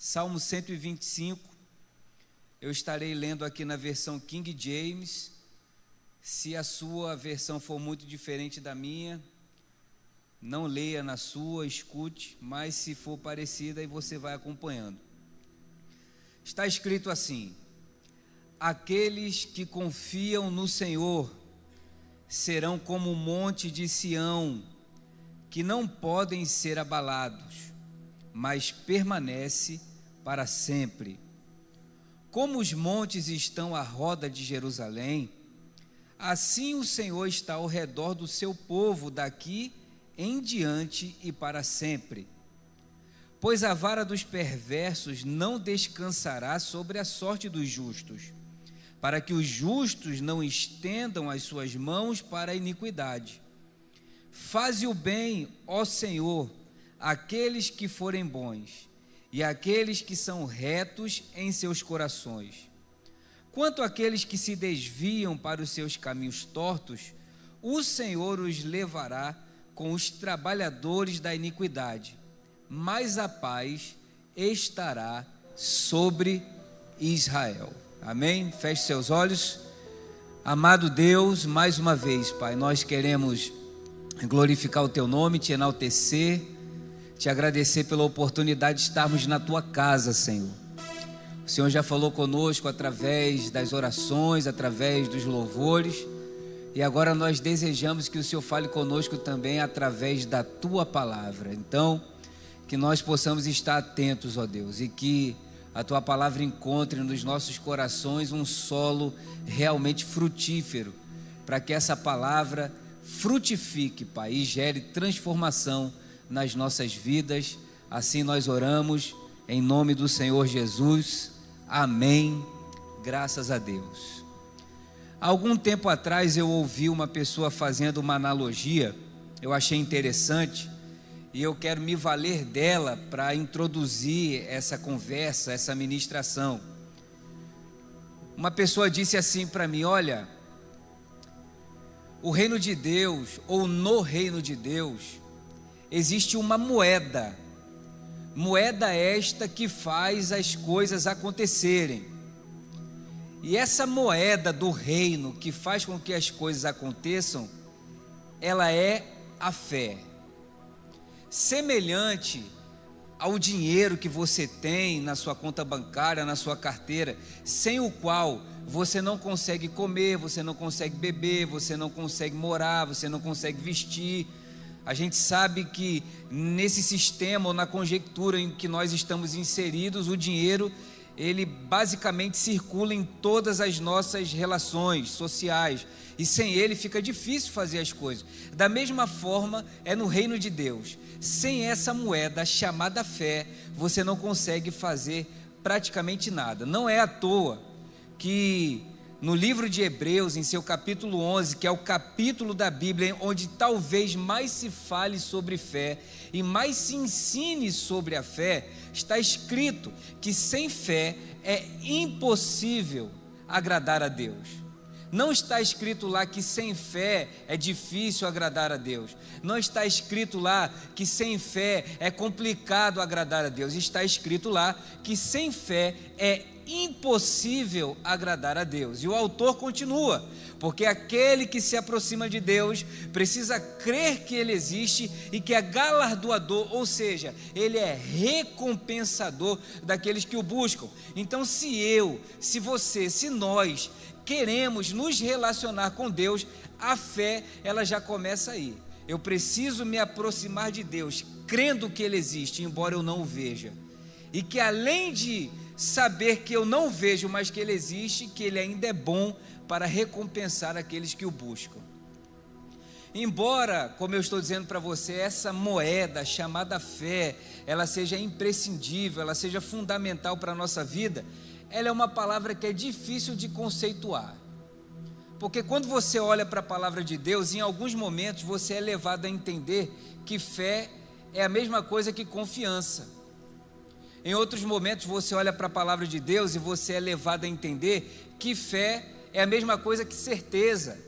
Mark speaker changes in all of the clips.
Speaker 1: Salmo 125, eu estarei lendo aqui na versão King James. Se a sua versão for muito diferente da minha, não leia na sua, escute, mas se for parecida, aí você vai acompanhando. Está escrito assim: aqueles que confiam no Senhor serão como o monte de Sião, que não podem ser abalados, mas permanece para sempre. Como os montes estão à roda de Jerusalém, assim o Senhor está ao redor do seu povo daqui em diante e para sempre. Pois a vara dos perversos não descansará sobre a sorte dos justos, para que os justos não estendam as suas mãos para a iniquidade. Faze o bem, ó Senhor, àqueles que forem bons, e àqueles que são retos em seus corações. Quanto àqueles que se desviam para os seus caminhos tortos, o Senhor os levará com os trabalhadores da iniquidade, mas a paz estará sobre Israel. Amém? Feche seus olhos. Amado Deus, mais uma vez, Pai, nós queremos glorificar o Teu nome, Te enaltecer, Te agradecer pela oportunidade de estarmos na Tua casa, Senhor. O Senhor já falou conosco através das orações, através dos louvores, e agora nós desejamos que o Senhor fale conosco também através da Tua palavra. Então, que nós possamos estar atentos, ó Deus, e que a Tua palavra encontre nos nossos corações um solo realmente frutífero, para que essa palavra frutifique, Pai, e gere transformação nas nossas vidas. Assim nós oramos, em nome do Senhor Jesus. Amém. Graças a Deus. Há algum tempo atrás eu ouvi uma pessoa fazendo uma analogia, eu achei interessante, e eu quero me valer dela para introduzir essa conversa, essa ministração. Uma pessoa disse assim para mim: olha, o reino de Deus, ou no reino de Deus, existe uma moeda esta que faz as coisas acontecerem. E essa moeda do reino que faz com que as coisas aconteçam, ela é a fé. Semelhante ao dinheiro que você tem na sua conta bancária, na sua carteira, sem o qual você não consegue comer, você não consegue beber, você não consegue morar, você não consegue vestir. A gente sabe que nesse sistema ou na conjectura em que nós estamos inseridos, o dinheiro, ele basicamente circula em todas as nossas relações sociais, e sem ele fica difícil fazer as coisas. Da mesma forma é no reino de Deus. Sem essa moeda chamada fé, você não consegue fazer praticamente nada. Não é à toa que no livro de Hebreus, em seu capítulo 11, que é o capítulo da Bíblia onde talvez mais se fale sobre fé e mais se ensine sobre a fé, está escrito que sem fé é impossível agradar a Deus. Não está escrito lá que sem fé é difícil agradar a Deus. Não está escrito lá que sem fé é complicado agradar a Deus. Está escrito lá que sem fé é impossível agradar a Deus. E o autor continua: porque aquele que se aproxima de Deus precisa crer que Ele existe e que é galardoador, ou seja, Ele é recompensador daqueles que o buscam. Então, se você, se nós queremos nos relacionar com Deus, a fé, ela já começa aí. Eu preciso me aproximar de Deus, crendo que Ele existe, embora eu não o veja. E que além de saber que eu não vejo, mas que Ele existe, que Ele ainda é bom para recompensar aqueles que o buscam. Embora, como eu estou dizendo para você, essa moeda chamada fé, ela seja imprescindível, ela seja fundamental para a nossa vida, ela é uma palavra que é difícil de conceituar. Porque quando você olha para a palavra de Deus, em alguns momentos você é levado a entender que fé é a mesma coisa que confiança. Em outros momentos você olha para a palavra de Deus e você é levado a entender que fé é a mesma coisa que certeza.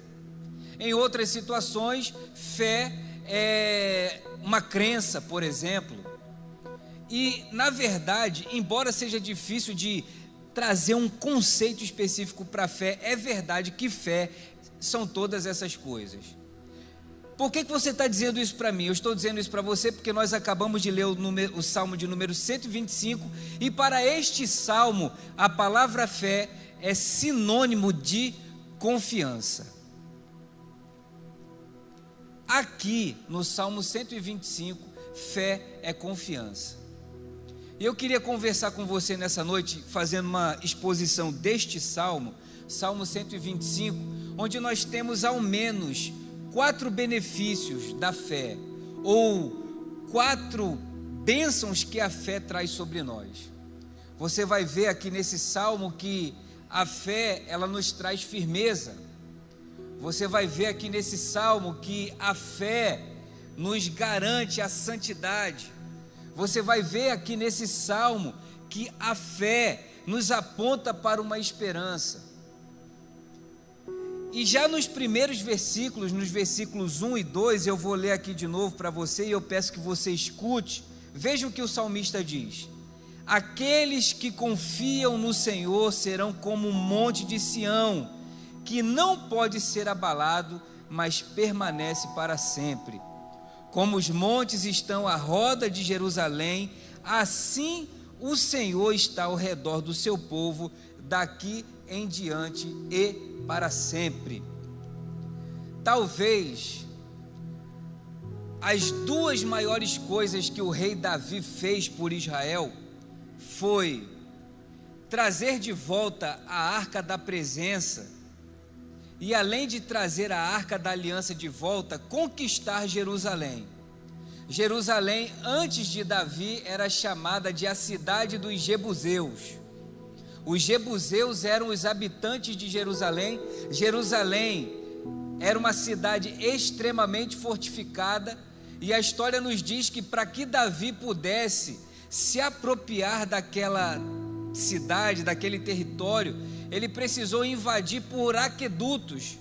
Speaker 1: Em outras situações, fé é uma crença, por exemplo. E, na verdade, embora seja difícil de trazer um conceito específico para a fé, é verdade que fé são todas essas coisas. Por que você está dizendo isso para mim? Eu estou dizendo isso para você porque nós acabamos de ler o Salmo de número 125, e para este Salmo, a palavra fé é sinônimo de confiança. Aqui, no Salmo 125, fé é confiança. E eu queria conversar com você nessa noite, fazendo uma exposição deste Salmo, Salmo 125, onde nós temos ao menos 4 benefícios da fé, ou 4 bênçãos que a fé traz sobre nós. Você vai ver aqui nesse Salmo que a fé, ela nos traz firmeza. Você vai ver aqui nesse Salmo que a fé nos garante a santidade. Você vai ver aqui nesse Salmo que a fé nos aponta para uma esperança. E já nos primeiros versículos, nos versículos 1 e 2, eu vou ler aqui de novo para você e eu peço que você escute. Veja o que o salmista diz: aqueles que confiam no Senhor serão como um monte de Sião, que não pode ser abalado, mas permanece para sempre. Como os montes estão à roda de Jerusalém, assim o Senhor está ao redor do seu povo, daqui em diante e para sempre. Talvez as 2 maiores coisas que o rei Davi fez por Israel foi trazer de volta a Arca da Presença e, além de trazer a Arca da Aliança de volta, conquistar Jerusalém. Jerusalém, antes de Davi, era chamada de a cidade dos Jebuseus. Os Jebuseus eram os habitantes de Jerusalém. Jerusalém era uma cidade extremamente fortificada, e a história nos diz que para que Davi pudesse se apropriar daquela cidade, daquele território, ele precisou invadir por aquedutos,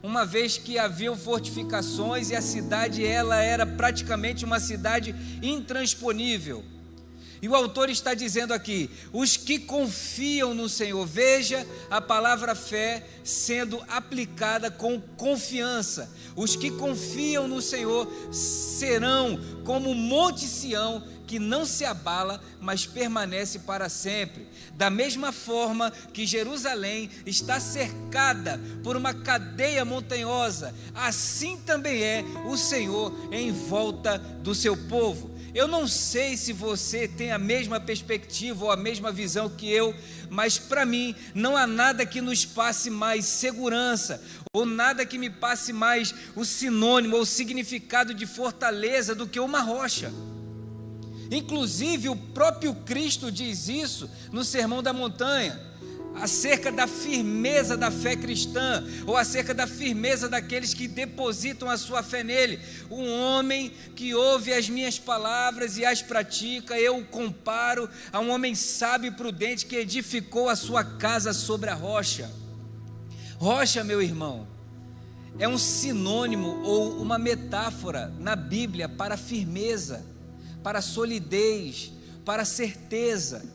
Speaker 1: uma vez que haviam fortificações e a cidade ela era praticamente uma cidade intransponível. E o autor está dizendo aqui: os que confiam no Senhor. Veja a palavra fé sendo aplicada com confiança. Os que confiam no Senhor serão como o monte Sião, que não se abala, mas permanece para sempre. Da mesma forma que Jerusalém está cercada por uma cadeia montanhosa, assim também é o Senhor em volta do seu povo. Eu não sei se você tem a mesma perspectiva ou a mesma visão que eu, mas para mim não há nada que nos passe mais segurança, ou nada que me passe mais o sinônimo ou o significado de fortaleza do que uma rocha. Inclusive o próprio Cristo diz isso no Sermão da Montanha, acerca da firmeza da fé cristã, ou acerca da firmeza daqueles que depositam a sua fé nele. Um homem que ouve as minhas palavras e as pratica, eu o comparo a um homem sábio e prudente que edificou a sua casa sobre a rocha. Rocha, meu irmão, é um sinônimo ou uma metáfora na Bíblia para firmeza, para solidez, para certeza.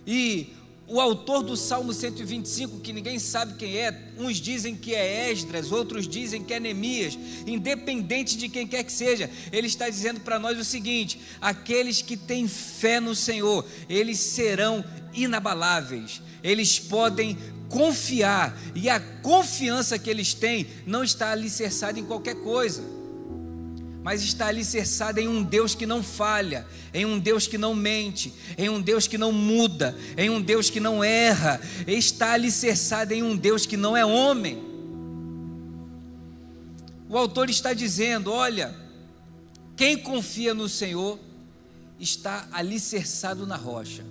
Speaker 1: E o autor do Salmo 125, que ninguém sabe quem é, uns dizem que é Esdras, outros dizem que é Neemias, independente de quem quer que seja, ele está dizendo para nós o seguinte: aqueles que têm fé no Senhor, eles serão inabaláveis, eles podem confiar, e a confiança que eles têm não está alicerçada em qualquer coisa, mas está alicerçada em um Deus que não falha, em um Deus que não mente, em um Deus que não muda, em um Deus que não erra, está alicerçada em um Deus que não é homem. O autor está dizendo: olha, quem confia no Senhor está alicerçado na rocha.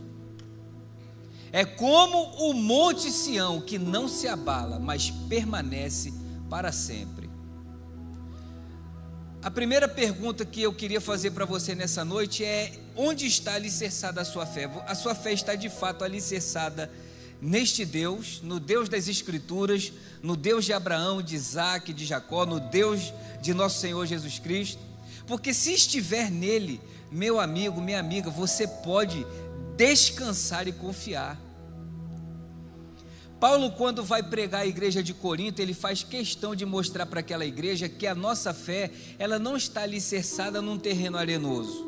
Speaker 1: É como o monte Sião, que não se abala, mas permanece para sempre. A primeira pergunta que eu queria fazer para você nessa noite é: onde está alicerçada a sua fé? A sua fé está de fato alicerçada neste Deus, no Deus das Escrituras, no Deus de Abraão, de Isaac, de Jacó, no Deus de nosso Senhor Jesus Cristo? Porque se estiver nele, Meu amigo, minha amiga, você pode descansar e confiar. Paulo, quando vai pregar a igreja de Corinto, ele faz questão de mostrar para aquela igreja que a nossa fé, ela não está alicerçada num terreno arenoso.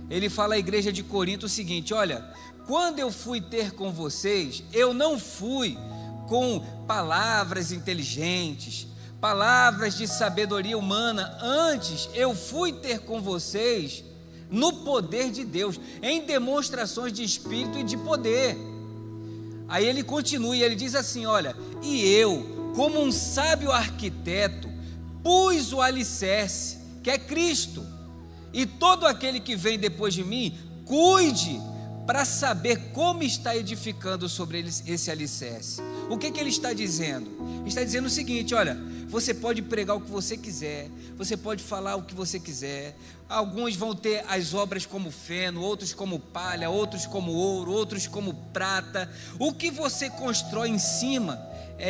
Speaker 1: Ele fala à igreja de Corinto o seguinte: olha, quando eu fui ter com vocês, eu não fui com palavras inteligentes, palavras de sabedoria humana. Antes, eu fui ter com vocês no poder de Deus, em demonstrações de espírito e de poder. Aí ele continua e ele diz assim: olha, e eu, como um sábio arquiteto, pus o alicerce, que é Cristo, e todo aquele que vem depois de mim, cuide para saber como está edificando sobre esse alicerce. O que ele está dizendo? Ele está dizendo o seguinte: olha, você pode pregar o que você quiser, você pode falar o que você quiser. Alguns vão ter as obras como feno, outros como palha, outros como ouro, outros como prata. O que você constrói em cima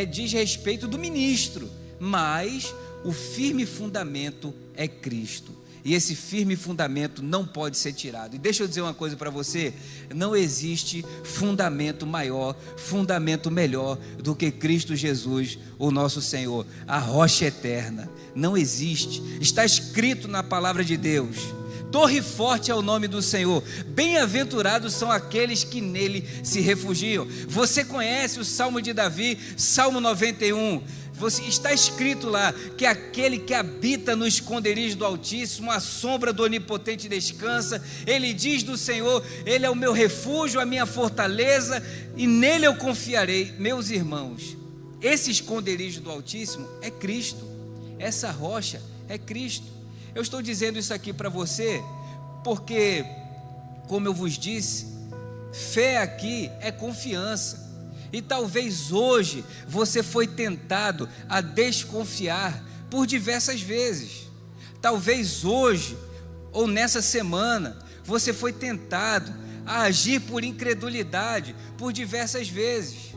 Speaker 1: diz respeito do ministro, mas o firme fundamento é Cristo. E esse firme fundamento não pode ser tirado. E deixa eu dizer uma coisa para você: não existe fundamento maior, fundamento melhor do que Cristo Jesus, o nosso Senhor, a rocha eterna. Não existe. Está escrito na palavra de Deus: torre forte é o nome do Senhor, bem-aventurados são aqueles que nele se refugiam. Você conhece o Salmo de Davi, Salmo 91. Está escrito lá que aquele que habita no esconderijo do Altíssimo, a sombra do Onipotente descansa. Ele diz do Senhor: Ele é o meu refúgio, a minha fortaleza, e nele eu confiarei. Meus irmãos, esse esconderijo do Altíssimo é Cristo, essa rocha é Cristo. Eu estou dizendo isso aqui para você porque, como eu vos disse, fé aqui é confiança. E talvez hoje você foi tentado a desconfiar por diversas vezes. Talvez hoje ou nessa semana você foi tentado a agir por incredulidade por diversas vezes.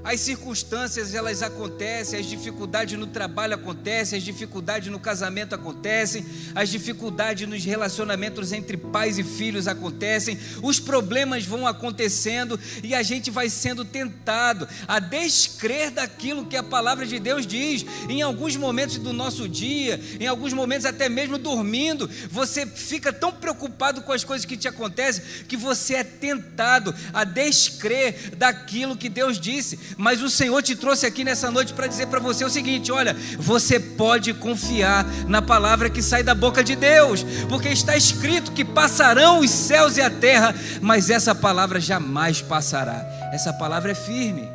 Speaker 1: As circunstâncias, elas acontecem, as dificuldades no trabalho acontecem, as dificuldades no casamento acontecem, as dificuldades nos relacionamentos entre pais e filhos acontecem, os problemas vão acontecendo e a gente vai sendo tentado a descrer daquilo que a palavra de Deus diz. Em alguns momentos do nosso dia, em alguns momentos até mesmo dormindo, você fica tão preocupado com as coisas que te acontecem que você é tentado a descrer daquilo que Deus disse. Mas o Senhor te trouxe aqui nessa noite para dizer para você o seguinte: olha, você pode confiar na palavra que sai da boca de Deus, porque está escrito que passarão os céus e a terra, mas essa palavra jamais passará. Essa palavra é firme.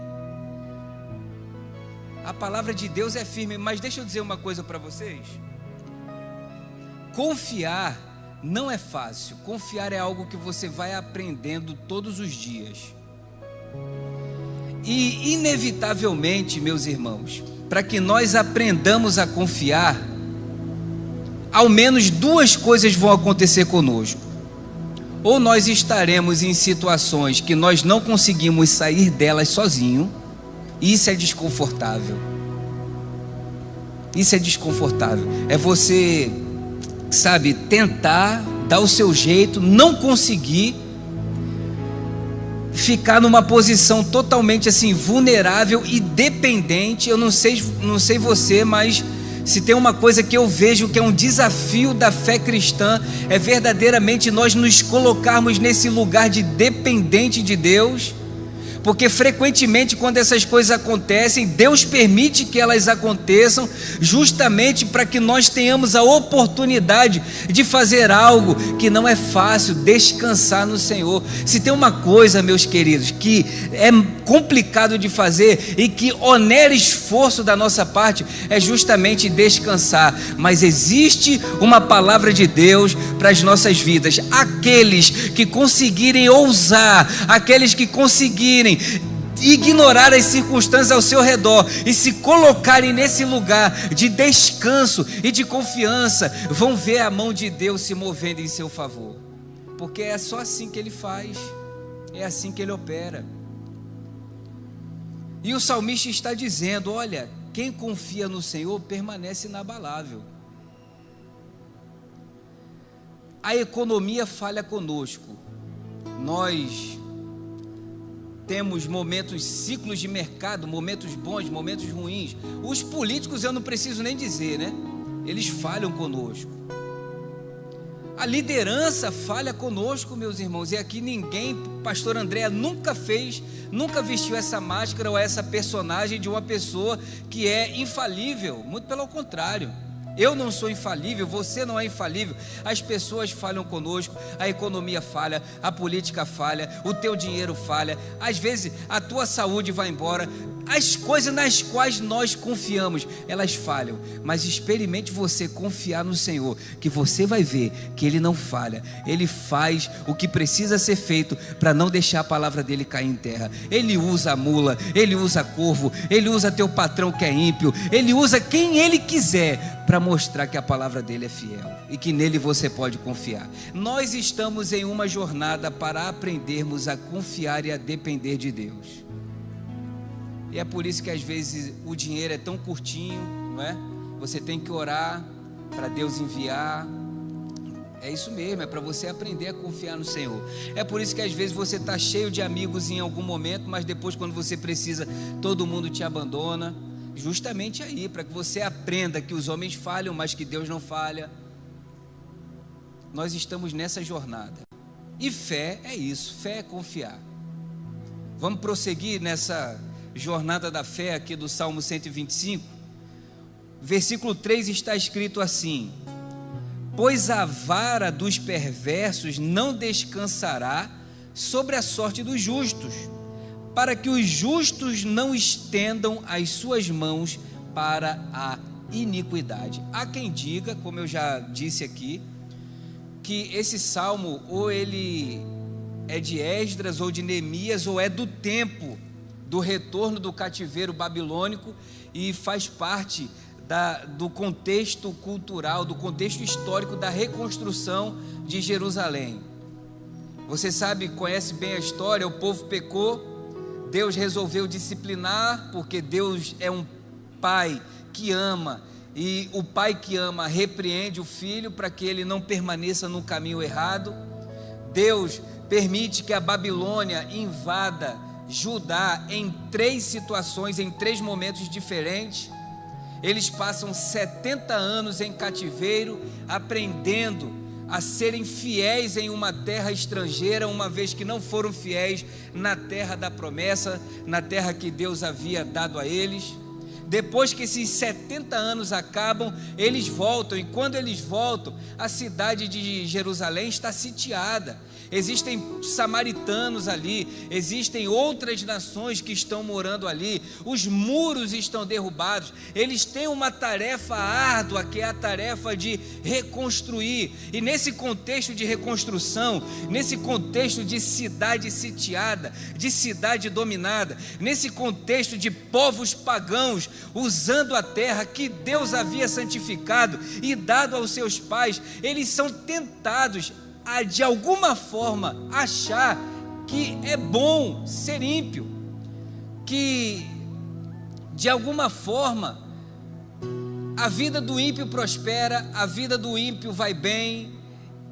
Speaker 1: A palavra de Deus é firme. Mas deixa eu dizer uma coisa para vocês: confiar não é fácil. Confiar é algo que você vai aprendendo todos os dias. E inevitavelmente, meus irmãos, para que nós aprendamos a confiar, ao menos duas coisas vão acontecer conosco. Ou nós estaremos em situações que nós não conseguimos sair delas sozinho, e isso é desconfortável. Isso é desconfortável. É você, sabe, tentar dar o seu jeito, não conseguir, ficar numa posição totalmente assim vulnerável e dependente. Eu não sei você, mas se tem uma coisa que eu vejo que é um desafio da fé cristã, é verdadeiramente nós nos colocarmos nesse lugar de dependente de Deus. Porque frequentemente quando essas coisas acontecem, Deus permite que elas aconteçam justamente para que nós tenhamos a oportunidade de fazer algo que não é fácil: descansar no Senhor. Se tem uma coisa, meus queridos, que é complicado de fazer e que onera esforço da nossa parte, é justamente descansar. Mas existe uma palavra de Deus para as nossas vidas. Aqueles que conseguirem ousar, aqueles que conseguirem ignorar as circunstâncias ao seu redor e se colocarem nesse lugar de descanso e de confiança, vão ver a mão de Deus se movendo em seu favor, porque é só assim que Ele faz, é assim que Ele opera. E o salmista está dizendo: olha, quem confia no Senhor permanece inabalável. a economia falha conosco. Nós temos momentos, ciclos de mercado, momentos bons, momentos ruins. Os políticos eu não preciso nem dizer, né? Eles falham conosco. A liderança falha conosco, meus irmãos. E aqui ninguém, pastor André, nunca vestiu essa máscara ou essa personagem de uma pessoa que é infalível. Muito pelo contrário. Eu não sou infalível, você não é infalível. As pessoas falham conosco, a economia falha, a política falha, o teu dinheiro falha. Às vezes a tua saúde vai embora. As coisas nas quais nós confiamos, elas falham. Mas experimente você confiar no Senhor, que você vai ver que Ele não falha. Ele faz o que precisa ser feito para não deixar a palavra dele cair em terra. Ele usa a mula, Ele usa corvo, Ele usa teu patrão que é ímpio, Ele usa quem Ele quiser para mostrar que a palavra dele é fiel e que nele você pode confiar. Nós estamos em uma jornada para aprendermos a confiar e a depender de Deus. E é por isso que às vezes o dinheiro é tão curtinho, não é? Você tem que orar para Deus enviar. É isso mesmo, é para você aprender a confiar no Senhor. É por isso que às vezes você está cheio de amigos em algum momento, mas depois quando você precisa, todo mundo te abandona. Justamente aí, para que você aprenda que os homens falham, mas que Deus não falha. Nós estamos nessa jornada. E fé é isso, fé é confiar. Vamos prosseguir nessa jornada da fé aqui do Salmo 125. Versículo 3 está escrito assim: pois a vara dos perversos não descansará sobre a sorte dos justos, para que os justos não estendam as suas mãos para a iniquidade. Há quem diga, como eu já disse aqui, que esse salmo ou ele é de Esdras ou de Neemias, ou é do tempo do retorno do cativeiro babilônico e faz parte do contexto cultural, do contexto histórico da reconstrução de Jerusalém. Você sabe, conhece bem a história, o povo pecou, Deus resolveu disciplinar, porque Deus é um pai que ama, e o pai que ama repreende o filho para que ele não permaneça no caminho errado. Deus permite que a Babilônia invada Judá em 3 situações, em 3 momentos diferentes. Eles passam 70 anos em cativeiro, aprendendo a serem fiéis em uma terra estrangeira, uma vez que não foram fiéis na terra da promessa, na terra que Deus havia dado a eles. Depois que esses 70 anos acabam, eles voltam, e quando eles voltam, a cidade de Jerusalém está sitiada. Existem samaritanos ali, existem outras nações que estão morando ali, os muros estão derrubados, eles têm uma tarefa árdua, que é a tarefa de reconstruir. E nesse contexto de reconstrução, nesse contexto de cidade sitiada, de cidade dominada, nesse contexto de povos pagãos usando a terra que Deus havia santificado e dado aos seus pais, eles são tentados a de alguma forma achar que é bom ser ímpio, que de alguma forma a vida do ímpio prospera, a vida do ímpio vai bem.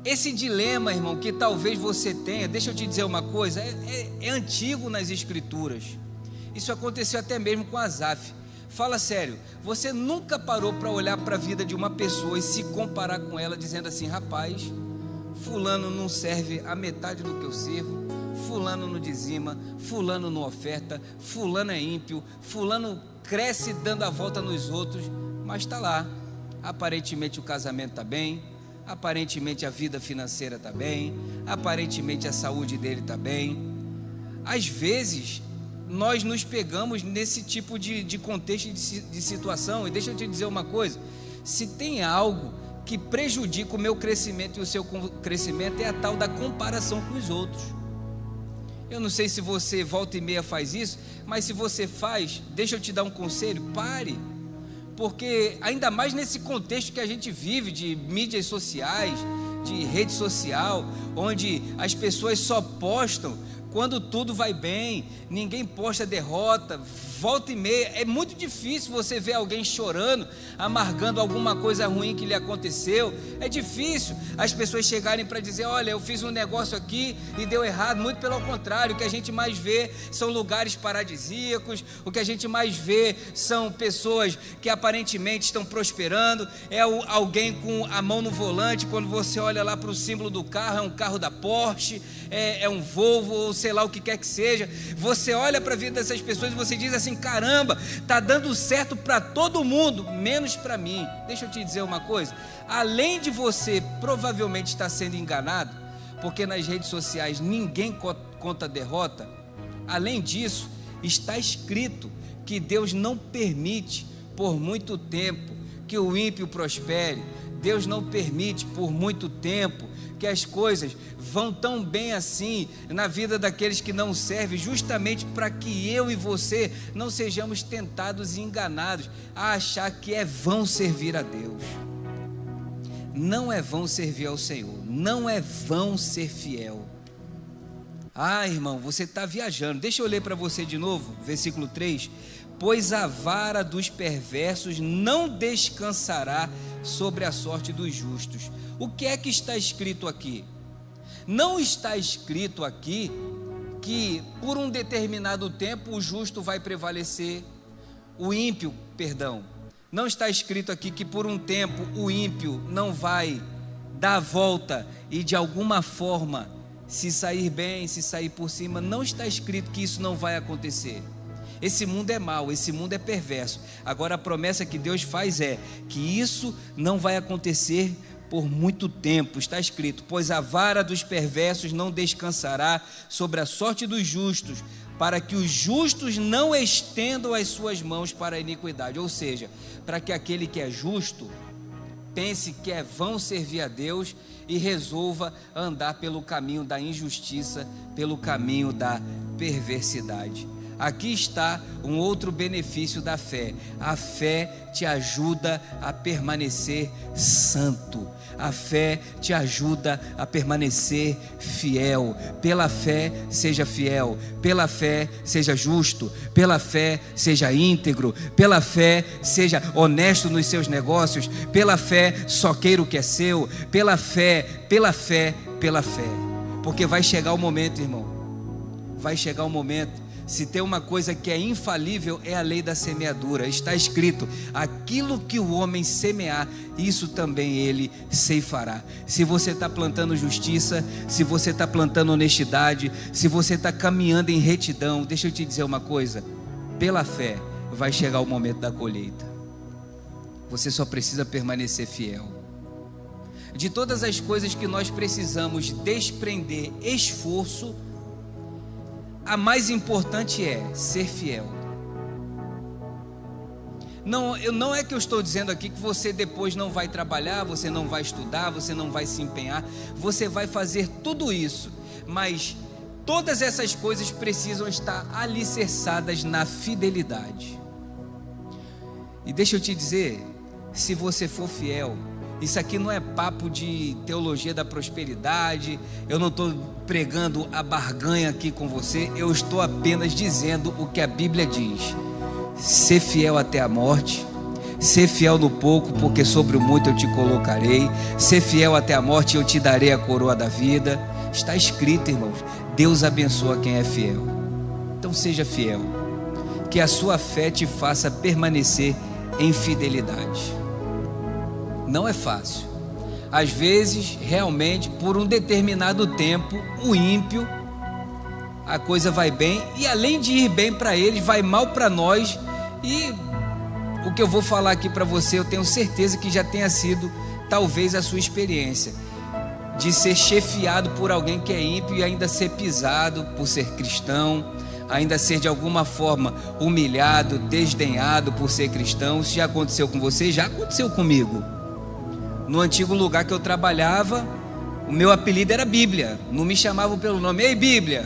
Speaker 1: Esse dilema, irmão, que talvez você tenha, deixa eu te dizer uma coisa, é antigo nas escrituras. Isso aconteceu até mesmo com Asaf. Fala sério, você nunca parou para olhar para a vida de uma pessoa e se comparar com ela, dizendo assim: rapaz, fulano não serve a metade do que eu sirvo, fulano não dizima, fulano não oferta, fulano é ímpio, fulano cresce dando a volta nos outros, mas está lá, aparentemente o casamento está bem, aparentemente a vida financeira está bem, aparentemente a saúde dele está bem. Às vezes nós nos pegamos nesse tipo de contexto de situação, e deixa eu te dizer uma coisa: se tem algo que prejudica o meu crescimento e o seu crescimento, é a tal da comparação com os outros. Eu não sei se você volta e meia faz isso, mas se você faz, deixa eu te dar um conselho: pare, porque ainda mais nesse contexto que a gente vive de mídias sociais, de rede social, onde as pessoas só postam quando tudo vai bem, ninguém posta derrota, volta e meia, é muito difícil você ver alguém chorando, amargando alguma coisa ruim que lhe aconteceu. É difícil as pessoas chegarem para dizer: olha, eu fiz um negócio aqui e deu errado. Muito pelo contrário, o que a gente mais vê são lugares paradisíacos, o que a gente mais vê são pessoas que aparentemente estão prosperando, é alguém com a mão no volante, quando você olha lá para o símbolo do carro, é um carro da Porsche, é um Volvo, ou sei lá o que quer que seja. Você olha para a vida dessas pessoas e você diz assim: caramba, está dando certo para todo mundo, menos para mim. Deixa eu te dizer uma coisa: além de você provavelmente estar sendo enganado, porque nas redes sociais ninguém conta derrota, além disso, está escrito que Deus não permite por muito tempo que o ímpio prospere. Deus não permite por muito tempo que as coisas vão tão bem assim na vida daqueles que não servem, justamente para que eu e você não sejamos tentados e enganados a achar que é vão servir a Deus. Não é vão servir ao Senhor, não é vão ser fiel. Ah, irmão, você está viajando. Deixa eu ler para você de novo, versículo 3: pois a vara dos perversos não descansará sobre a sorte dos justos. O que é que está escrito aqui? Não está escrito aqui que por um determinado tempo o justo vai prevalecer, o ímpio, perdão. Não está escrito aqui que por um tempo o ímpio não vai dar a volta e de alguma forma se sair bem, se sair por cima. Não está escrito que isso não vai acontecer. Esse mundo é mau, esse mundo é perverso. Agora a promessa que Deus faz é que isso não vai acontecer por muito tempo. Está escrito: pois a vara dos perversos não descansará sobre a sorte dos justos, para que os justos não estendam as suas mãos para a iniquidade. Ou seja, para que aquele que é justo pense que é vão servir a Deus e resolva andar pelo caminho da injustiça, pelo caminho da perversidade. Aqui está um outro benefício da fé. A fé te ajuda a permanecer santo. A fé te ajuda a permanecer fiel. Pela fé, seja fiel. Pela fé, seja justo. Pela fé, seja íntegro. Pela fé, seja honesto nos seus negócios. Pela fé, só queira o que é seu. Pela fé, pela fé, pela fé. Porque vai chegar o momento, irmão. Vai chegar o momento. Se tem uma coisa que é infalível, é a lei da semeadura. Está escrito: aquilo que o homem semear, isso também ele ceifará. Se você está plantando justiça, se você está plantando honestidade, se você está caminhando em retidão, deixa eu te dizer uma coisa: pela fé vai chegar o momento da colheita. Você só precisa permanecer fiel. De todas as coisas que nós precisamos desprender esforço, a mais importante é ser fiel. Não é que eu estou dizendo aqui que você depois não vai trabalhar, você não vai estudar, você não vai se empenhar. Você vai fazer tudo isso, mas todas essas coisas precisam estar alicerçadas na fidelidade. E deixa eu te dizer, se você for fiel, isso aqui não é papo de teologia da prosperidade, eu não estou pregando a barganha aqui com você, eu estou apenas dizendo o que a Bíblia diz: ser fiel até a morte, ser fiel no pouco, porque sobre o muito eu te colocarei, ser fiel até a morte, eu te darei a coroa da vida. Está escrito, irmãos, Deus abençoa quem é fiel. Então seja fiel, que a sua fé te faça permanecer em fidelidade. Não é fácil. Às vezes, realmente, por um determinado tempo, o ímpio, a coisa vai bem, e além de ir bem para eles, vai mal para nós. E o que eu vou falar aqui para você, eu tenho certeza que já tenha sido talvez a sua experiência, de ser chefiado por alguém que é ímpio e ainda ser pisado por ser cristão, ainda ser de alguma forma humilhado, desdenhado por ser cristão. Isso já aconteceu com você? Já aconteceu comigo. No antigo lugar que eu trabalhava, o meu apelido era Bíblia. Não me chamavam pelo nome: ei, Bíblia.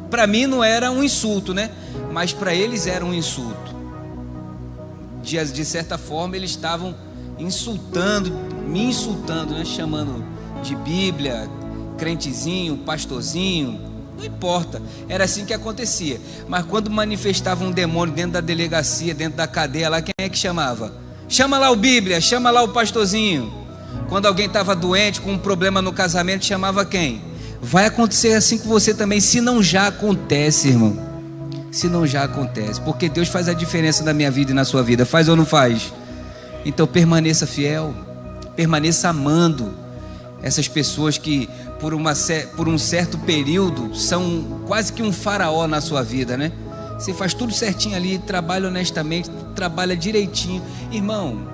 Speaker 1: Para mim não era um insulto, né? Mas para eles era um insulto. De certa forma eles estavam insultando, me insultando, né? Chamando de Bíblia, crentezinho, pastorzinho. Não importa, era assim que acontecia. Mas quando manifestava um demônio dentro da delegacia, dentro da cadeia lá, quem é que chamava? Chama lá o Bíblia, chama lá o pastorzinho. Quando alguém estava doente, com um problema no casamento, chamava quem? Vai acontecer assim com você também, se não já acontece, irmão. Se não já acontece, porque Deus faz a diferença na minha vida e na sua vida, faz ou não faz? Então permaneça fiel, permaneça amando essas pessoas que por um certo período são quase que um faraó na sua vida, né? Você faz tudo certinho ali, trabalha honestamente, trabalha direitinho. Irmão,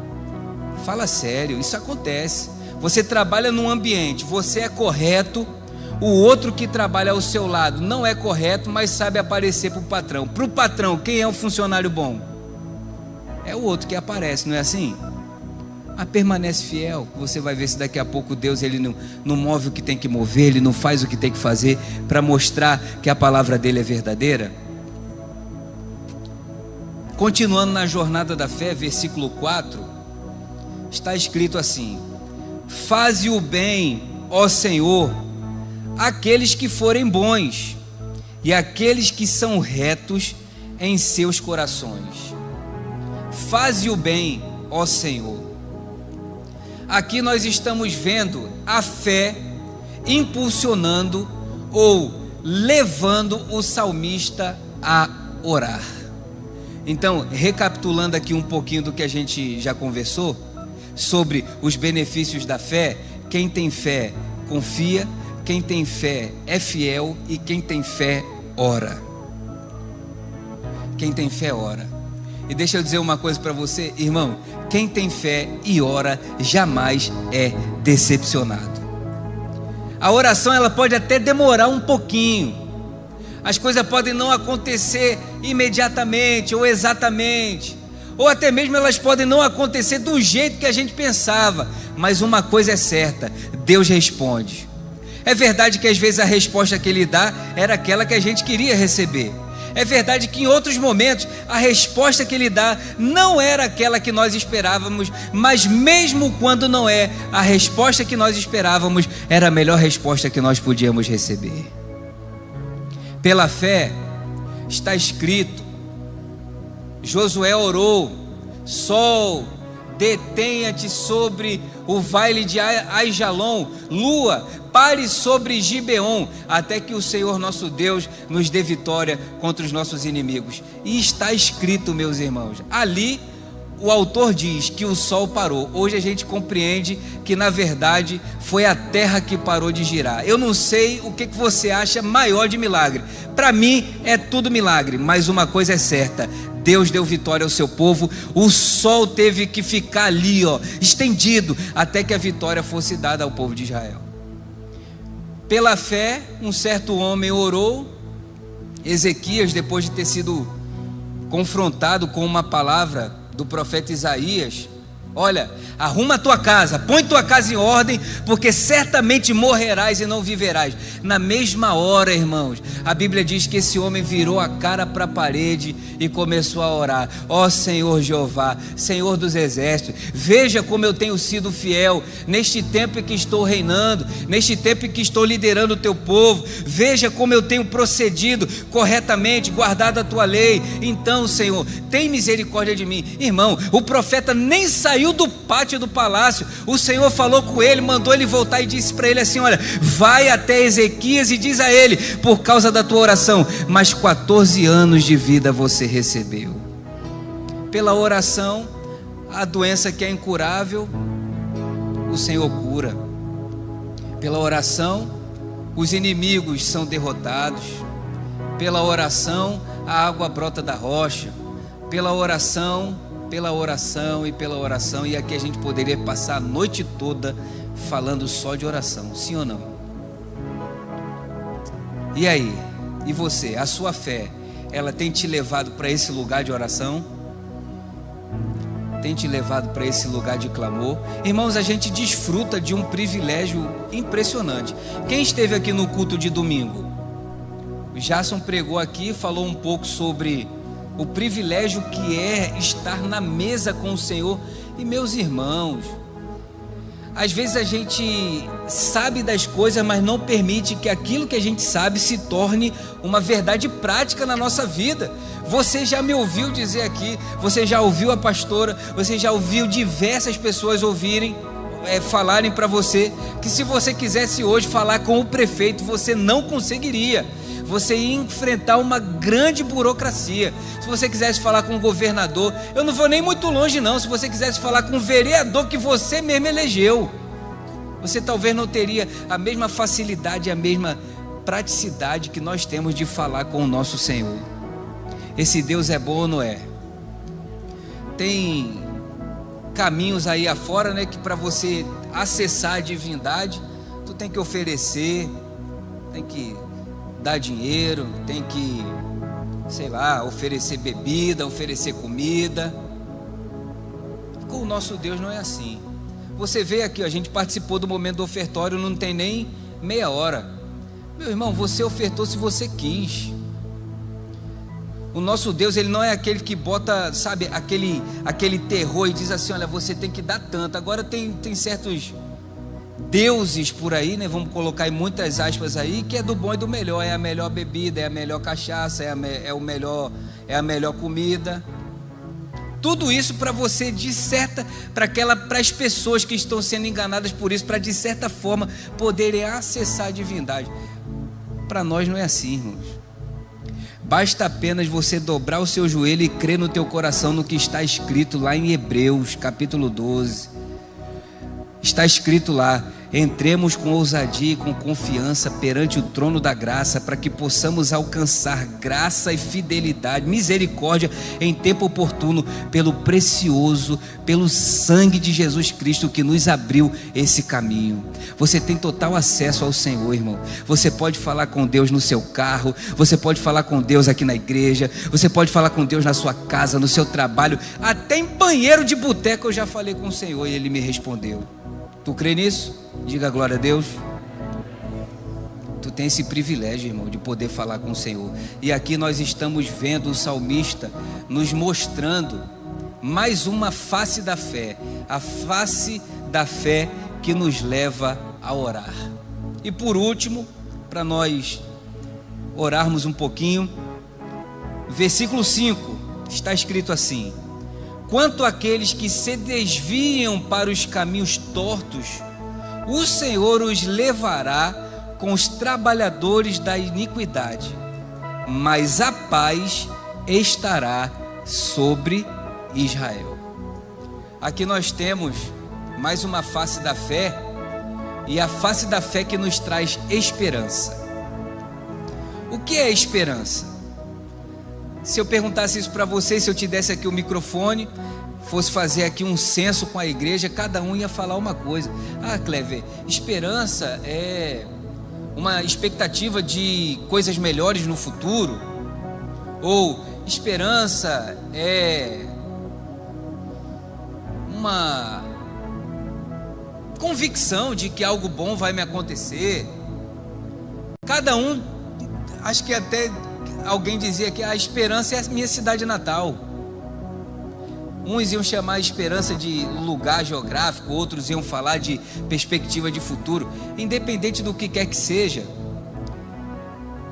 Speaker 1: fala sério, isso acontece. Você trabalha num ambiente, você é correto, o outro que trabalha ao seu lado não é correto, mas sabe aparecer para o patrão. Para o patrão, quem é um funcionário bom? É o outro que aparece, não é assim? Mas permanece fiel, você vai ver se daqui a pouco Deus ele não move o que tem que mover, Ele não faz o que tem que fazer para mostrar que a palavra dele é verdadeira. Continuando na jornada da fé, versículo 4, está escrito assim: faze o bem, ó Senhor, àqueles que forem bons e àqueles que são retos em seus corações. Faze o bem, ó Senhor. Aqui nós estamos vendo a fé impulsionando ou levando o salmista a orar. Então, recapitulando aqui um pouquinho do que a gente já conversou sobre os benefícios da fé: quem tem fé confia, quem tem fé é fiel e quem tem fé ora. Quem tem fé ora. E deixa eu dizer uma coisa para você, irmão: quem tem fé e ora jamais é decepcionado. A oração ela pode até demorar um pouquinho, as coisas podem não acontecer imediatamente ou exatamente, ou até mesmo elas podem não acontecer do jeito que a gente pensava, mas uma coisa é certa: Deus responde. É verdade que às vezes a resposta que Ele dá era aquela que a gente queria receber. É verdade que em outros momentos a resposta que Ele dá não era aquela que nós esperávamos, mas mesmo quando não é a resposta que nós esperávamos, era a melhor resposta que nós podíamos receber. Pela fé está escrito: Josué orou: sol, detenha-te sobre o vale de Aijalon, lua, pare sobre Gibeon, até que o Senhor nosso Deus nos dê vitória contra os nossos inimigos. E está escrito, meus irmãos, ali o autor diz que o sol parou. Hoje a gente compreende que na verdade foi a terra que parou de girar. Eu não sei o que você acha maior de milagre. Para mim é tudo milagre, mas uma coisa é certa: Deus deu vitória ao seu povo. O sol teve que ficar ali, estendido, até que a vitória fosse dada ao povo de Israel. Pela fé, um certo homem orou. Ezequias, depois de ter sido confrontado com uma palavra do profeta Isaías: olha, arruma a tua casa, põe tua casa em ordem, porque certamente morrerás e não viverás. Na mesma hora, irmãos, a Bíblia diz que esse homem virou a cara para a parede e começou a orar: ó Senhor Jeová, Senhor dos exércitos, veja como eu tenho sido fiel neste tempo em que estou reinando, neste tempo em que estou liderando o teu povo. Veja como eu tenho procedido corretamente, guardado a tua lei. Então, Senhor, tem misericórdia de mim. Irmão, o profeta nem saiu do pátio do palácio. O Senhor falou com ele, mandou ele voltar e disse para ele assim: olha, vai até Ezequias e diz a ele: por causa da tua oração, mais 14 anos de vida você recebeu. Pela oração, a doença que é incurável, o Senhor cura. Pela oração, os inimigos são derrotados. Pela oração, a água brota da rocha. Pela oração, e aqui a gente poderia passar a noite toda falando só de oração, sim ou não? E aí? E você? A sua fé, ela tem te levado para esse lugar de oração? Tem te levado para esse lugar de clamor? Irmãos, a gente desfruta de um privilégio impressionante. Quem esteve aqui no culto de domingo? O Jason pregou aqui, falou um pouco sobre o privilégio que é estar na mesa com o Senhor. E meus irmãos, Às vezes a gente sabe das coisas, mas não permite que aquilo que a gente sabe se torne uma verdade prática na nossa vida. Você já me ouviu dizer aqui, você já ouviu a pastora, você já ouviu diversas pessoas falarem para você que se você quisesse hoje falar com o prefeito, você não conseguiria. Você ia enfrentar uma grande burocracia. Se você quisesse falar com o governador, eu não vou nem muito longe não, se você quisesse falar com o vereador que você mesmo elegeu, você talvez não teria a mesma facilidade, a mesma praticidade que nós temos de falar com o nosso Senhor. Esse Deus é bom ou não é? Tem caminhos aí afora, né, que para você acessar a divindade, tu tem que oferecer, tem que dar dinheiro, tem que, sei lá, oferecer bebida, oferecer comida. Com o nosso Deus não é assim. Você vê aqui, a gente participou do momento do ofertório, não tem nem meia hora. Meu irmão, você ofertou se você quis. O nosso Deus, ele não é aquele que bota, sabe, aquele terror e diz assim, olha, você tem que dar tanto. Agora tem certos deuses por aí, né? Vamos colocar em muitas aspas aí, que é do bom e do melhor. É a melhor bebida, é a melhor cachaça, é a melhor comida. Tudo isso para você, de certa, para as pessoas que estão sendo enganadas por isso, para de certa forma poderem acessar a divindade. Para nós não é assim, irmãos. Basta apenas você dobrar o seu joelho e crer no teu coração no que está escrito lá em Hebreus, capítulo 12. Está escrito lá: entremos com ousadia e com confiança perante o trono da graça, para que possamos alcançar graça e fidelidade, misericórdia em tempo oportuno, pelo sangue de Jesus Cristo que nos abriu esse caminho. Você tem total acesso ao Senhor, irmão. Você pode falar com Deus no seu carro, você pode falar com Deus aqui na igreja, você pode falar com Deus na sua casa, no seu trabalho, até em banheiro de boteco eu já falei com o Senhor e Ele me respondeu. Tu crê nisso? Diga glória a Deus. Tu tem esse privilégio, irmão, de poder falar com o Senhor. E aqui nós estamos vendo o salmista nos mostrando mais uma face da fé, a face da fé que nos leva a orar. E por último, para nós orarmos um pouquinho, versículo 5, está escrito assim: quanto àqueles que se desviam para os caminhos tortos, o Senhor os levará com os trabalhadores da iniquidade, mas a paz estará sobre Israel. Aqui nós temos mais uma face da fé, e a face da fé que nos traz esperança. O que é esperança? Se eu perguntasse isso para vocês, se eu te desse aqui o microfone, fosse fazer aqui um censo com a igreja, cada um ia falar uma coisa. Ah, Clever, esperança é uma expectativa de coisas melhores no futuro. Ou esperança é uma convicção de que algo bom vai me acontecer. Cada um, acho que até alguém dizia que a esperança é a minha cidade natal. Uns iam chamar a esperança de lugar geográfico, outros iam falar de perspectiva de futuro. Independente do que quer que seja,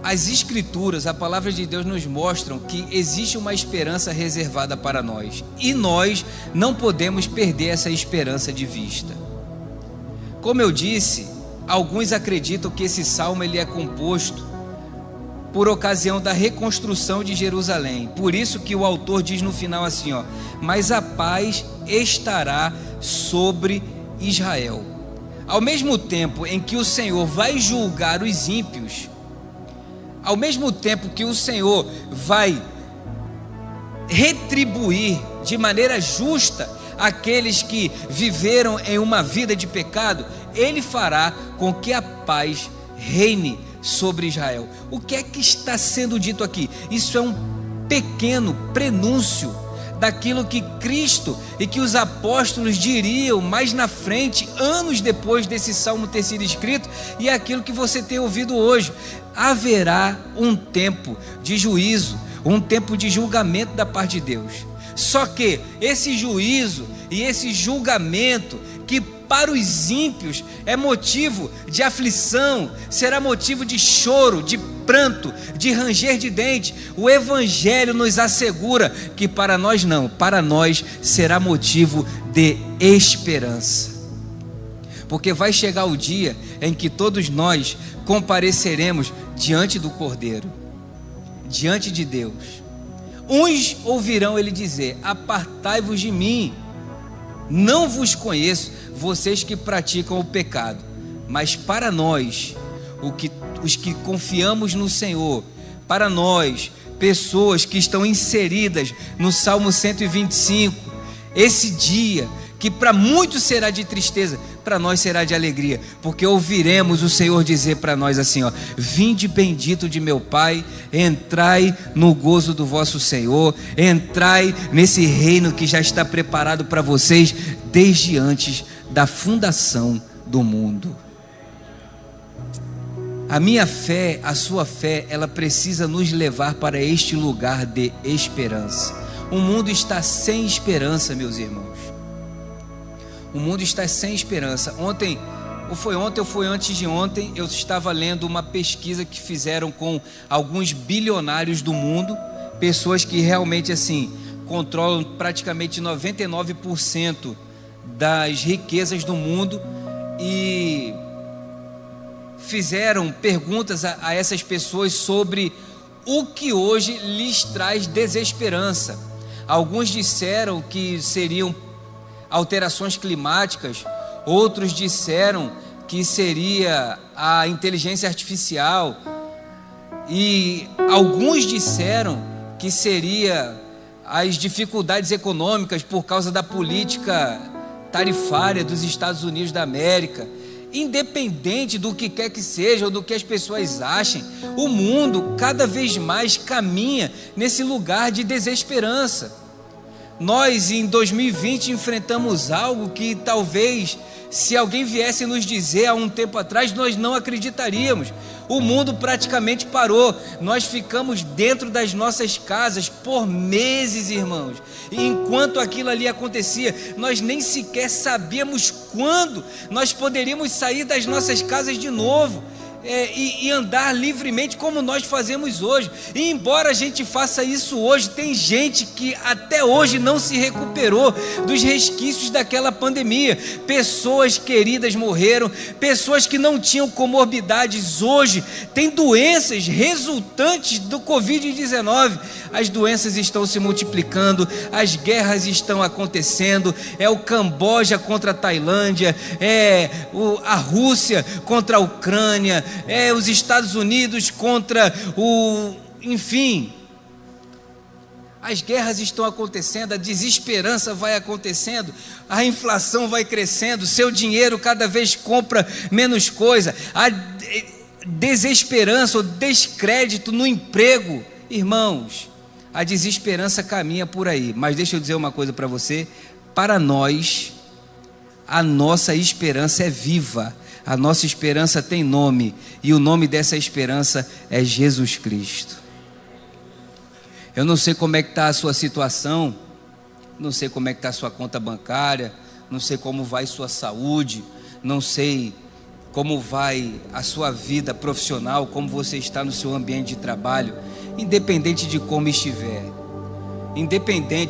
Speaker 1: as escrituras, a palavra de Deus nos mostram que existe uma esperança reservada para nós, e nós não podemos perder essa esperança de vista. Como eu disse, alguns acreditam que esse salmo ele é composto por ocasião da reconstrução de Jerusalém. Por isso que o autor diz no final assim, ó: mas a paz estará sobre Israel. Ao mesmo tempo em que o Senhor vai julgar os ímpios, ao mesmo tempo que o Senhor vai retribuir de maneira justa aqueles que viveram em uma vida de pecado, Ele fará com que a paz reine sobre Israel. O que é que está sendo dito aqui? Isso é um pequeno prenúncio daquilo que Cristo e que os apóstolos diriam mais na frente, anos depois desse salmo ter sido escrito, e é aquilo que você tem ouvido hoje. Haverá um tempo de juízo, um tempo de julgamento da parte de Deus. Só que esse juízo e esse julgamento, que para os ímpios é motivo de aflição, será motivo de choro, de pranto, de ranger de dente. O Evangelho nos assegura que para nós não, para nós será motivo de esperança. Porque vai chegar o dia em que todos nós compareceremos diante do Cordeiro, diante de Deus. Uns ouvirão ele dizer: apartai-vos de mim, não vos conheço, vocês que praticam o pecado. Mas para nós, os que confiamos no Senhor, para nós, pessoas que estão inseridas no Salmo 125, esse dia, que para muitos será de tristeza, para nós será de alegria, porque ouviremos o Senhor dizer para nós assim, ó: vinde bendito de meu Pai, entrai no gozo do vosso Senhor, entrai nesse reino que já está preparado para vocês desde antes da fundação do mundo. A minha fé, a sua fé, ela precisa nos levar para este lugar de esperança. O mundo está sem esperança, meus irmãos. O mundo está sem esperança. Ontem, ou foi antes de ontem, eu estava lendo uma pesquisa que fizeram com alguns bilionários do mundo, pessoas que realmente assim controlam praticamente 99% das riquezas do mundo, e fizeram perguntas a essas pessoas sobre o que hoje lhes traz desesperança. Alguns disseram que seriam alterações climáticas, outros disseram que seria a inteligência artificial, e alguns disseram que seria as dificuldades econômicas por causa da política tarifária dos Estados Unidos da América. Independente do que quer que seja ou do que as pessoas achem, o mundo cada vez mais caminha nesse lugar de desesperança. Nós em 2020 enfrentamos algo que talvez, se alguém viesse nos dizer há um tempo atrás, nós não acreditaríamos. O mundo praticamente parou. Nós ficamos dentro das nossas casas por meses, irmãos. E enquanto aquilo ali acontecia, nós nem sequer sabíamos quando nós poderíamos sair das nossas casas de novo. E andar livremente como nós fazemos hoje. E embora a gente faça isso hoje, tem gente que até hoje não se recuperou dos resquícios daquela pandemia. Pessoas queridas morreram, pessoas que não tinham comorbidades hoje têm doenças resultantes do Covid-19. As doenças estão se multiplicando, as guerras estão acontecendo, é o Camboja contra a Tailândia, a Rússia contra a Ucrânia, os Estados Unidos contra enfim, as guerras estão acontecendo, a desesperança vai acontecendo, a inflação vai crescendo, seu dinheiro cada vez compra menos coisa, a desesperança ou descrédito no emprego. Irmãos, a desesperança caminha por aí, mas deixa eu dizer uma coisa para você: para nós, a nossa esperança é viva. A nossa esperança tem nome, e o nome dessa esperança é Jesus Cristo. Eu não sei como é que está a sua situação, não sei como é que está a sua conta bancária, não sei como vai sua saúde, não sei como vai a sua vida profissional, como você está no seu ambiente de trabalho. Independente de como estiver,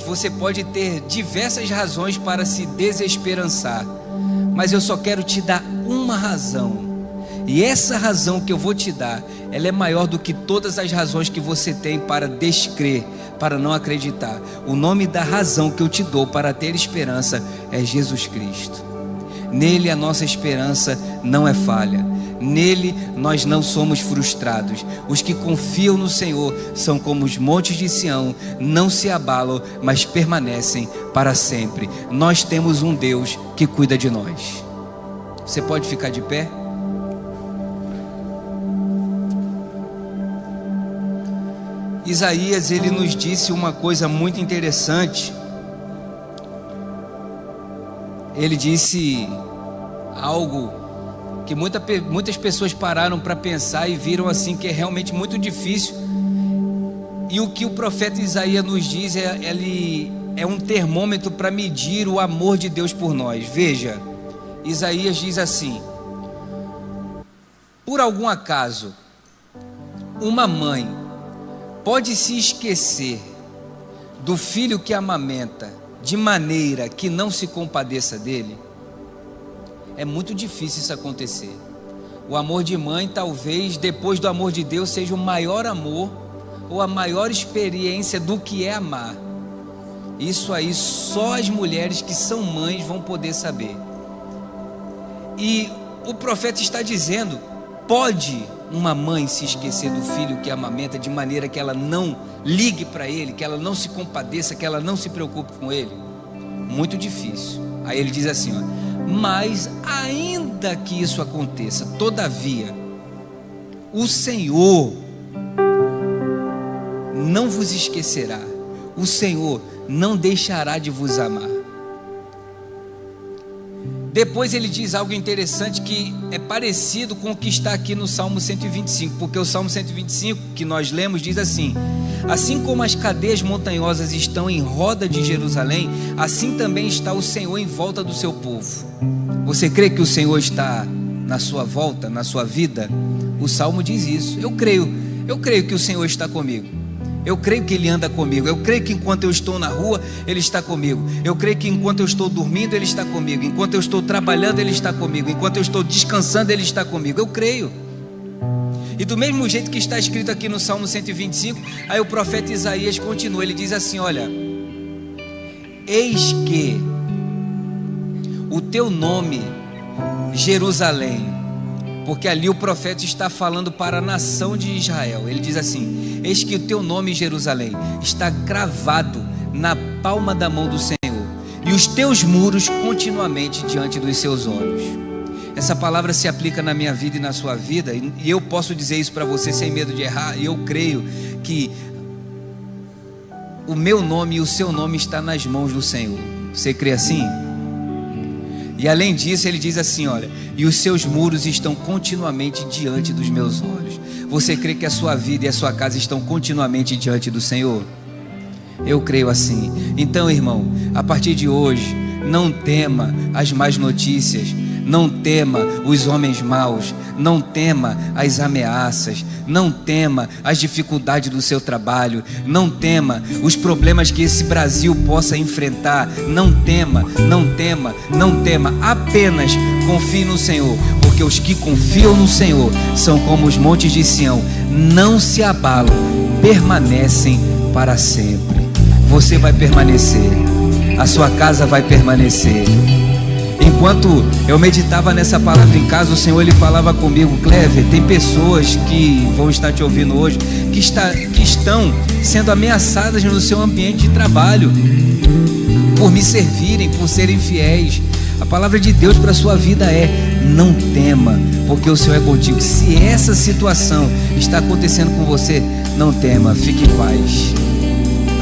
Speaker 1: você pode ter diversas razões para se desesperançar, mas eu só quero te dar uma razão, e essa razão que eu vou te dar, ela é maior do que todas as razões que você tem para descrer, para não acreditar. O nome da razão que eu te dou para ter esperança é Jesus Cristo. Nele a nossa esperança não é falha, nele nós não somos frustrados. Os que confiam no Senhor são como os montes de Sião, não se abalam, mas permanecem para sempre. Nós temos um Deus que cuida de nós. Você pode ficar de pé? Isaías, ele nos disse uma coisa muito interessante. Ele disse algo que muitas pessoas pararam para pensar e viram assim que é realmente muito difícil. E o que o profeta Isaías nos diz ele é um termômetro para medir o amor de Deus por nós. Veja, Isaías diz assim: por algum acaso, uma mãe pode se esquecer do filho que amamenta de maneira que não se compadeça dele? É muito difícil isso acontecer. O amor de mãe, talvez, depois do amor de Deus, seja o maior amor ou a maior experiência do que é amar. Isso aí só as mulheres que são mães vão poder saber. E o profeta está dizendo: pode uma mãe se esquecer do filho que amamenta de maneira que ela não ligue para ele, que ela não se compadeça, que ela não se preocupe com ele? Muito difícil. Aí ele diz assim, ó: mas ainda que isso aconteça, todavia, o Senhor não vos esquecerá, o Senhor não deixará de vos amar. Depois ele diz algo interessante que é parecido com o que está aqui no Salmo 125, porque o Salmo 125 que nós lemos diz assim: assim como as cadeias montanhosas estão em roda de Jerusalém, assim também está o Senhor em volta do seu povo. Você crê que o Senhor está na sua volta, na sua vida? O Salmo diz isso. Eu creio que o Senhor está comigo. Eu creio que Ele anda comigo. Eu creio que enquanto eu estou na rua, Ele está comigo. Eu creio que enquanto eu estou dormindo, Ele está comigo. Enquanto eu estou trabalhando, Ele está comigo. Enquanto eu estou descansando, Ele está comigo. Eu creio. E do mesmo jeito que está escrito aqui no Salmo 125, aí o profeta Isaías continua. Ele diz assim, olha: eis que o teu nome, Jerusalém, porque ali o profeta está falando para a nação de Israel. Ele diz assim: eis que o teu nome, Jerusalém, está gravado na palma da mão do Senhor, e os teus muros continuamente diante dos seus olhos. Essa palavra se aplica na minha vida e na sua vida, e eu posso dizer isso para você sem medo de errar. Eu creio que o meu nome e o seu nome está nas mãos do Senhor. Você crê assim? E além disso ele diz assim, olha: e os seus muros estão continuamente diante dos meus olhos. Você crê que a sua vida e a sua casa estão continuamente diante do Senhor? Eu creio assim. Então, irmão, a partir de hoje, não tema as más notícias, não tema os homens maus, não tema as ameaças, não tema as dificuldades do seu trabalho, não tema os problemas que esse Brasil possa enfrentar. Não tema, não tema, não tema. Apenas confie no Senhor, porque os que confiam no Senhor são como os montes de Sião, não se abalam, permanecem para sempre. Você vai permanecer, a sua casa vai permanecer. Enquanto eu meditava nessa palavra em casa, o Senhor ele falava comigo: Clever, tem pessoas que vão estar te ouvindo hoje, que estão sendo ameaçadas no seu ambiente de trabalho, por me servirem, por serem fiéis. A palavra de Deus para a sua vida é: não tema, porque o Senhor é contigo. Se essa situação está acontecendo com você, não tema, fique em paz,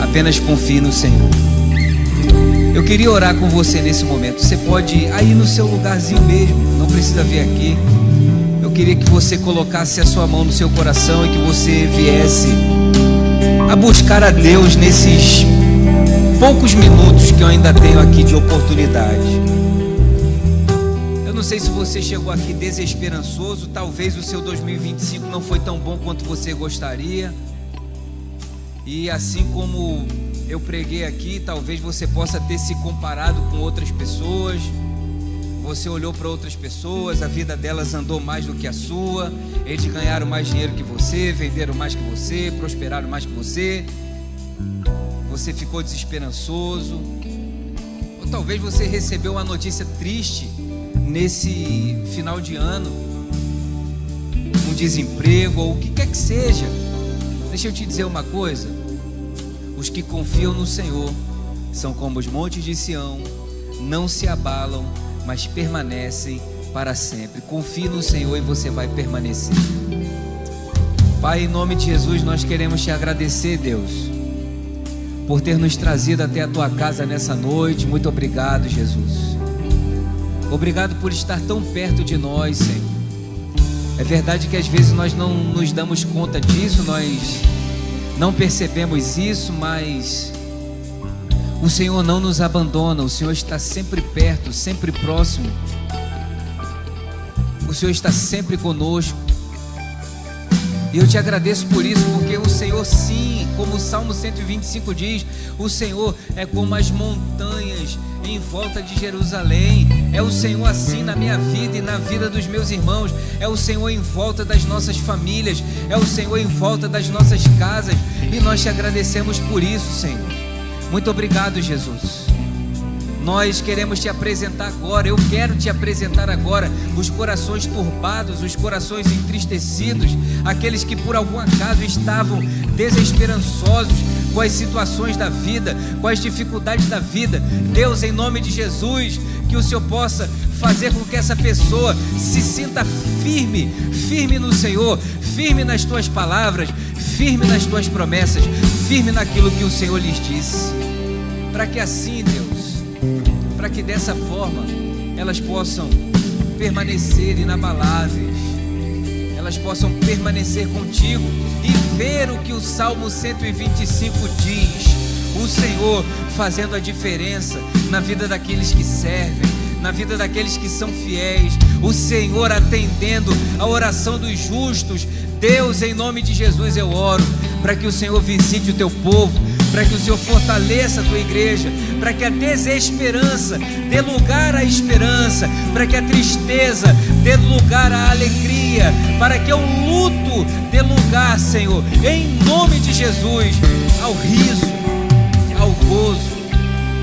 Speaker 1: apenas confie no Senhor. Eu queria orar com você nesse momento. Você pode ir aí no seu lugarzinho mesmo, não precisa vir aqui. Eu queria que você colocasse a sua mão no seu coração e que você viesse a buscar a Deus nesses poucos minutos que eu ainda tenho aqui de oportunidade. Eu não sei se você chegou aqui desesperançoso, talvez o seu 2025 não foi tão bom quanto você gostaria. E assim como eu preguei aqui, talvez você possa ter se comparado com outras pessoas. Você olhou para outras pessoas, a vida delas andou mais do que a sua. Eles ganharam mais dinheiro que você, venderam mais que você, prosperaram mais que você. Você ficou desesperançoso. Ou talvez você recebeu uma notícia triste nesse final de ano, um desemprego ou o que quer que seja. Deixa eu te dizer uma coisa: os que confiam no Senhor são como os montes de Sião, não se abalam, mas permanecem para sempre. Confie no Senhor e você vai permanecer. Pai, em nome de Jesus, nós queremos te agradecer, Deus, por ter nos trazido até a tua casa nessa noite. Muito obrigado, Jesus. Obrigado por estar tão perto de nós, Senhor. É verdade que às vezes nós não nos damos conta disso, nós não percebemos isso, mas o Senhor não nos abandona. O Senhor está sempre perto, sempre próximo. O Senhor está sempre conosco. E eu te agradeço por isso, porque o Senhor, sim, como o Salmo 125 diz, o Senhor é como as montanhas em volta de Jerusalém. É o Senhor assim na minha vida e na vida dos meus irmãos. É o Senhor em volta das nossas famílias. É o Senhor em volta das nossas casas. E nós te agradecemos por isso, Senhor. Muito obrigado, Jesus. Nós queremos te apresentar agora, eu quero te apresentar agora os corações turbados, os corações entristecidos, aqueles que por algum acaso estavam desesperançosos com as situações da vida, com as dificuldades da vida. Deus, em nome de Jesus, que o Senhor possa fazer com que essa pessoa se sinta firme, firme no Senhor, firme nas tuas palavras, firme nas tuas promessas, firme naquilo que o Senhor lhes disse, para que assim, Deus, para que dessa forma elas possam permanecer inabaláveis, elas possam permanecer contigo e ver o que o Salmo 125 diz: o Senhor fazendo a diferença na vida daqueles que servem, na vida daqueles que são fiéis, o Senhor atendendo a oração dos justos. Deus, em nome de Jesus, eu oro para que o Senhor visite o teu povo, para que o Senhor fortaleça a tua igreja, para que a desesperança dê lugar à esperança, para que a tristeza dê lugar à alegria, para que o luto dê lugar, Senhor, em nome de Jesus, ao riso, ao gozo,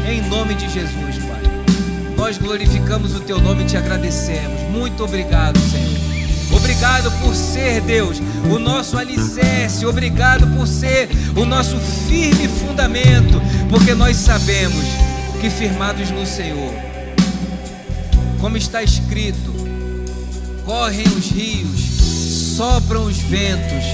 Speaker 1: em nome de Jesus, Pai. Nós glorificamos o teu nome e te agradecemos. Muito obrigado, Senhor. Obrigado por ser, Deus, o nosso alicerce. Obrigado por ser o nosso firme fundamento, porque nós sabemos que firmados no Senhor, como está escrito, correm os rios, sopram os ventos,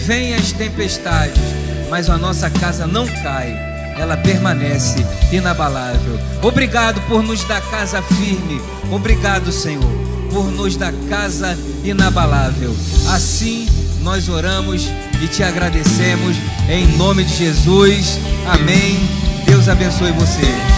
Speaker 1: vêm as tempestades, mas a nossa casa não cai, ela permanece inabalável. Obrigado por nos dar casa firme. Obrigado, Senhor, por nos dar casa inabalável. Assim nós oramos e te agradecemos em nome de Jesus. Amém. Deus abençoe você.